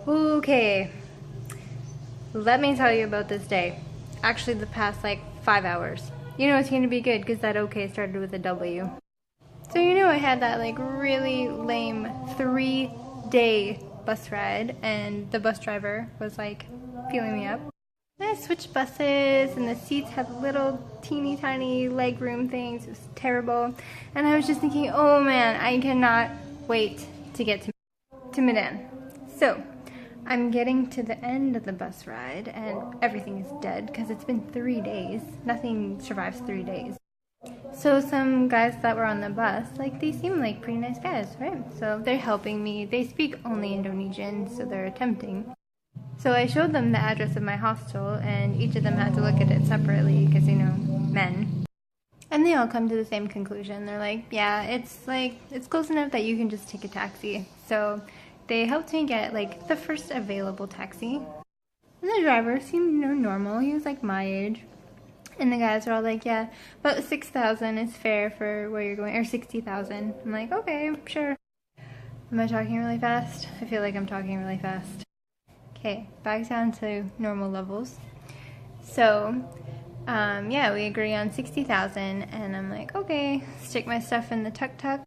Okay, let me tell you about this day. Actually, the past like 5 hours. You know it's gonna be good because that okay started with a W. So you know I had that like really lame 3-day bus ride, and the bus driver was like feeling me up. And I switched buses, and the seats had little teeny tiny leg room things. It was terrible. And I was just thinking, oh man, I cannot wait to get to Medan. So I'm getting to the end of the bus ride, and everything is dead because it's been 3 days. Nothing survives 3 days. So some guys that were on the bus, like, they seem like pretty nice guys, right? So they're helping me. They speak only Indonesian, so they're attempting. So I showed them the address of my hostel, and each of them had to look at it separately because, you know, men. And they all come to the same conclusion. They're like, yeah, it's close enough that you can just take a taxi. So they helped me get like the first available taxi. And the driver seemed, you know, normal. He was like my age. And the guys were all like, yeah, about 6,000 is fair for where you're going, or 60,000. I'm like, okay, sure. Am I talking really fast? I feel like I'm talking really fast. Okay, back down to normal levels. So, yeah, we agree on 60,000, and I'm like, okay, stick my stuff in the tuk-tuk,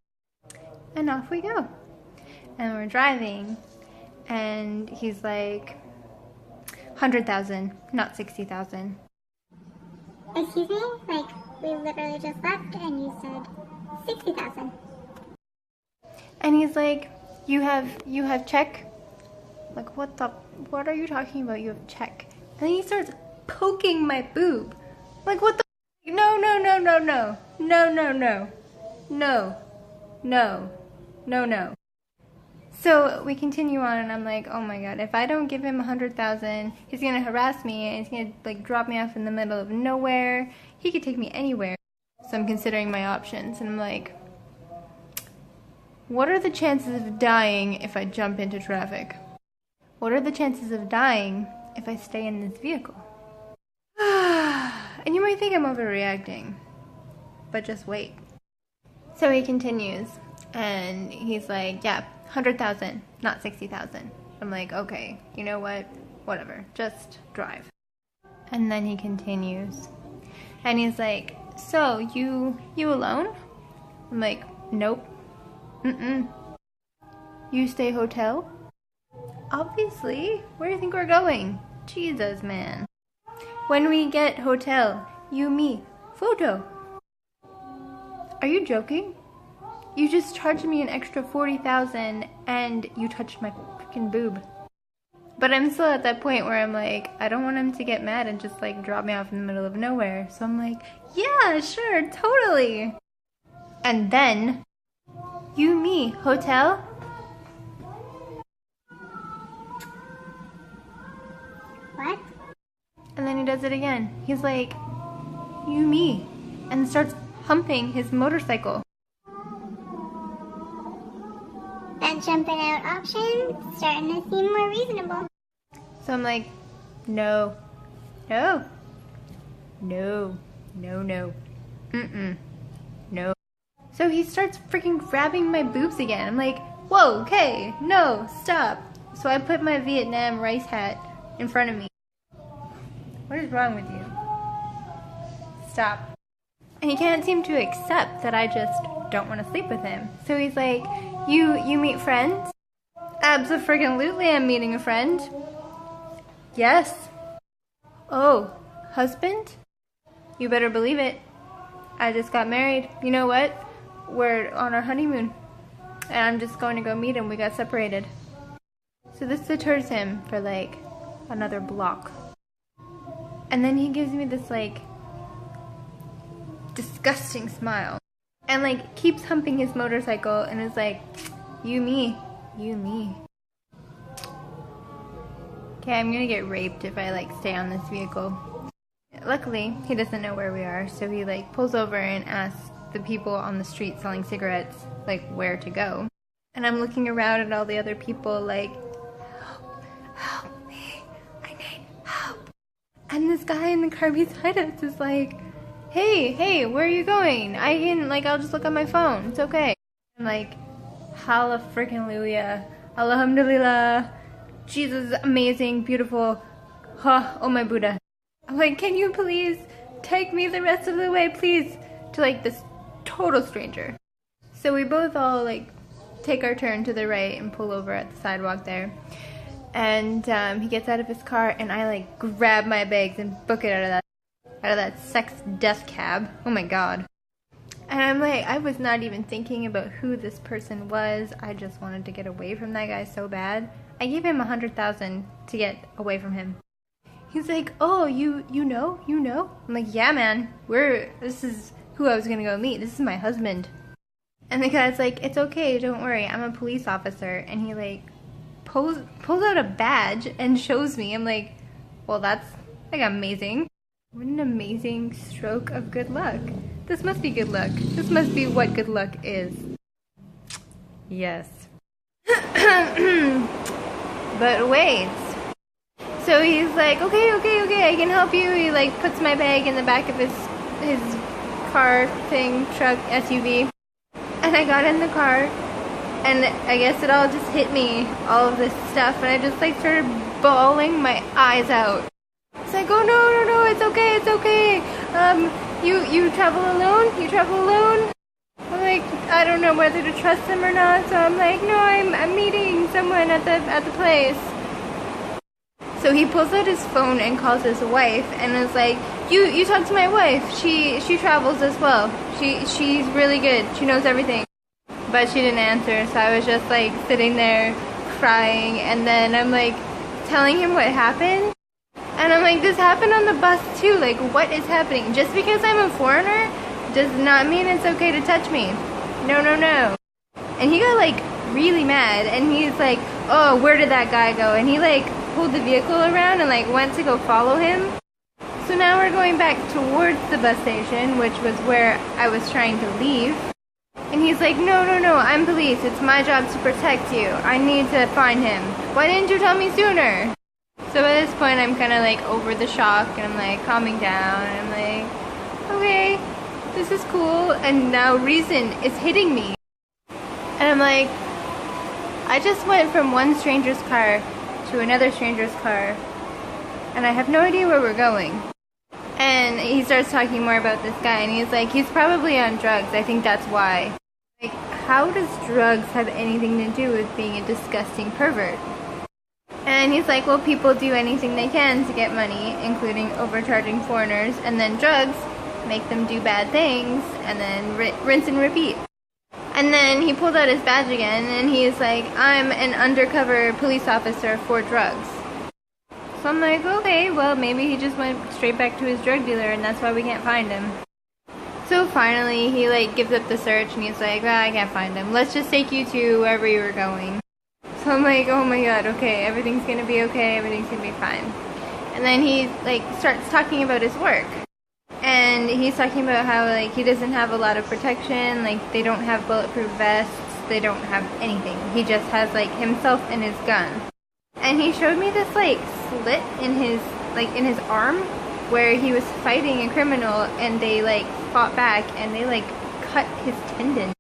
and off we go. And we're driving, and he's like, 100,000, not 60,000. Excuse me? Like, we literally just left and you said 60,000. And he's like, you have check? Like, what are you talking about? You have check. And then he starts poking my boob. Like, what the? No, no, no, no, no. No, no, no. No. No. No, no. So we continue on, and I'm like, oh my god, if I don't give him 100,000, he's gonna harass me, and he's gonna like drop me off in the middle of nowhere. He could take me anywhere. So I'm considering my options, and I'm like, what are the chances of dying if I jump into traffic? What are the chances of dying if I stay in this vehicle? And you might think I'm overreacting, but just wait. So he continues, and he's like, yeah, 100,000, not 60,000. I'm like, okay, you know what? Whatever, just drive. And then he continues, and he's like, so you alone? I'm like, nope. You stay hotel? Obviously. Where do you think we're going? Jesus, man. When we get hotel, you, me, photo. Are you joking? You just charged me an extra 40,000 and you touched my freaking boob. But I'm still at that point where I'm like, I don't want him to get mad and just like drop me off in the middle of nowhere. So I'm like, yeah, sure, totally. And then, you, me, hotel? What? And then he does it again. He's like, you, me, and starts humping his motorcycle. That jumping out option starting to seem more reasonable. So I'm like, no, no, no, no, no, no. So he starts freaking grabbing my boobs again. I'm like, whoa, okay, no, stop. So I put my Vietnam rice hat in front of me. What is wrong with you? Stop. And he can't seem to accept that I just don't want to sleep with him. So he's like, you meet friends? Abso-freaking-lutely I'm meeting a friend. Yes. Oh, husband? You better believe it. I just got married. You know what? We're on our honeymoon. And I'm just going to go meet him. We got separated. So this deters him for like another block. And then he gives me this like disgusting smile. And like keeps humping his motorcycle and is like, you, me, you, me. Okay, I'm gonna get raped if I like stay on this vehicle. Luckily, he doesn't know where we are, so he like pulls over and asks the people on the street selling cigarettes like where to go. And I'm looking around at all the other people like, help me, I need help. And this guy in the car beside us is like, hey, where are you going? I'll just look on my phone, it's okay. I'm like, hallelujah, alhamdulillah, Jesus, amazing, beautiful. Huh, oh my Buddha. I'm like, can you please take me the rest of the way, please? To like this total stranger. So we both all like take our turn to the right and pull over at the sidewalk there. And he gets out of his car and I like grab my bags and book it out of that sex death cab. Oh my god. And I'm like, I was not even thinking about who this person was. I just wanted to get away from that guy so bad. I gave him $100,000 to get away from him. He's like, oh, you know? I'm like, yeah, man. This is who I was gonna go meet. This is my husband. And the guy's like, it's okay, don't worry, I'm a police officer. And he like pulls out a badge and shows me. I'm like, well, that's like amazing. What an amazing stroke of good luck. This must be good luck. This must be what good luck is. Yes. But wait. So he's like, okay, I can help you. He like puts my bag in the back of his car thing, truck, SUV. And I got in the car, and I guess it all just hit me, all of this stuff, and I just like started bawling my eyes out. It's like, oh no, it's okay. You travel alone? You travel alone? I'm like, I don't know whether to trust them or not, so I'm like, no, I'm meeting someone at the place. So he pulls out his phone and calls his wife and is like, you talk to my wife. She travels as well. She's really good. She knows everything. But she didn't answer, so I was just like sitting there crying, and then I'm like telling him what happened. And I'm like, this happened on the bus too. Like, what is happening? Just because I'm a foreigner does not mean it's okay to touch me. No. And he got like really mad, and he's like, oh, where did that guy go? And he like pulled the vehicle around and like went to go follow him. So now we're going back towards the bus station, which was where I was trying to leave. And he's like, no, I'm police. It's my job to protect you. I need to find him. Why didn't you tell me sooner? So at this point, I'm kind of like over the shock, and I'm like calming down, and I'm like, okay, this is cool. And now reason is hitting me. And I'm like, I just went from one stranger's car to another stranger's car, and I have no idea where we're going. And he starts talking more about this guy, and he's like, he's probably on drugs. I think that's why. Like, how does drugs have anything to do with being a disgusting pervert? And he's like, well, people do anything they can to get money, including overcharging foreigners, and then drugs make them do bad things, and then rinse and repeat. And then he pulled out his badge again, and he's like, I'm an undercover police officer for drugs. So I'm like, okay, well, maybe he just went straight back to his drug dealer, and that's why we can't find him. So finally, he like gives up the search, and he's like, well, I can't find him. Let's just take you to wherever you were going. So I'm like, oh my god, okay, everything's gonna be okay, everything's gonna be fine. And then he like starts talking about his work. And he's talking about how like he doesn't have a lot of protection, like they don't have bulletproof vests, they don't have anything. He just has like himself and his gun. And he showed me this like slit in his arm where he was fighting a criminal, and they like fought back and they like cut his tendon.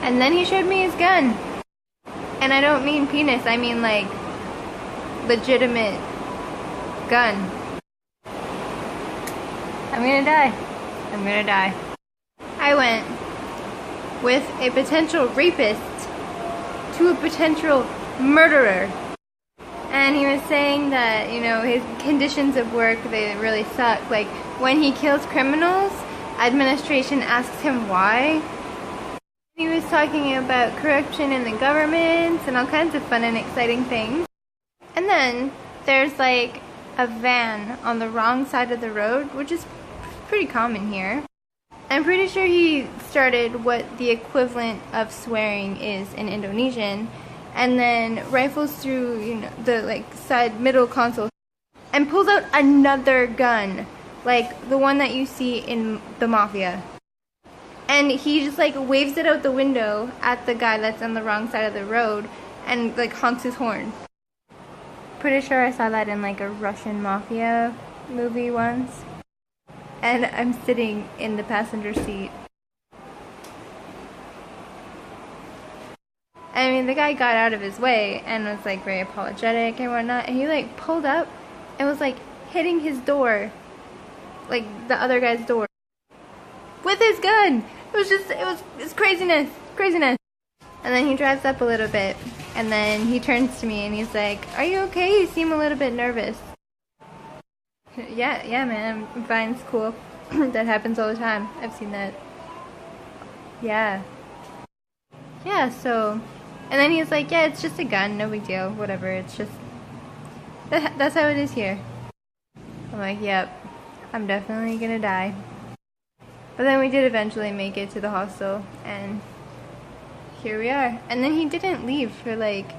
And then he showed me his gun. And I don't mean penis, I mean like legitimate gun. I'm gonna die. I went with a potential rapist to a potential murderer. And he was saying that, you know, his conditions of work, they really suck. Like, when he kills criminals, administration asks him why. He was talking about corruption in the government and all kinds of fun and exciting things. And then there's like a van on the wrong side of the road, which is pretty common here. I'm pretty sure he started what the equivalent of swearing is in Indonesian, and then rifles through, you know, the like side middle console and pulls out another gun, like the one that you see in the Mafia. And he just like waves it out the window at the guy that's on the wrong side of the road and like honks his horn. Pretty sure I saw that in like a Russian Mafia movie once. And I'm sitting in the passenger seat. I mean, the guy got out of his way and was like very apologetic and whatnot, and he like pulled up and was like hitting his door, like the other guy's door, with his gun. It's craziness. And then he drives up a little bit, and then he turns to me and he's like, "Are you okay? You seem a little bit nervous." Yeah, man, I'm fine, it's cool. That happens all the time. I've seen that. Yeah, so, and then he's like, "Yeah, it's just a gun, no big deal, whatever, it's just, that's how it is here." I'm like, "Yep, I'm definitely gonna die." But then we did eventually make it to the hostel, and here we are. And then he didn't leave for like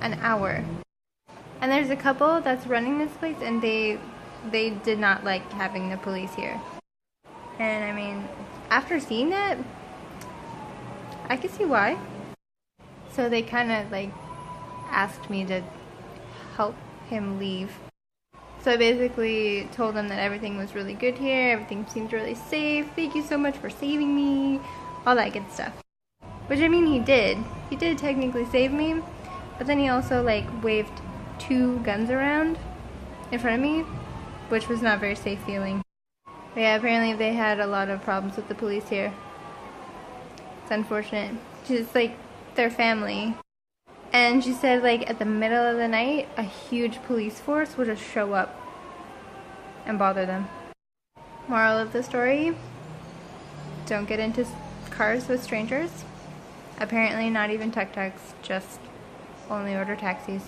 an hour. And there's a couple that's running this place, and they did not like having the police here. And I mean, after seeing that, I could see why. So they kind of like asked me to help him leave. So I basically told them that everything was really good here, everything seemed really safe, thank you so much for saving me, all that good stuff. Which, I mean, he did. He did technically save me, but then he also like waved 2 guns around in front of me, which was not very safe feeling. But yeah, apparently they had a lot of problems with the police here. It's unfortunate. Just like their family. And she said like at the middle of the night, a huge police force would just show up and bother them. Moral of the story, don't get into cars with strangers. Apparently not even tuk-tuks, just only order taxis.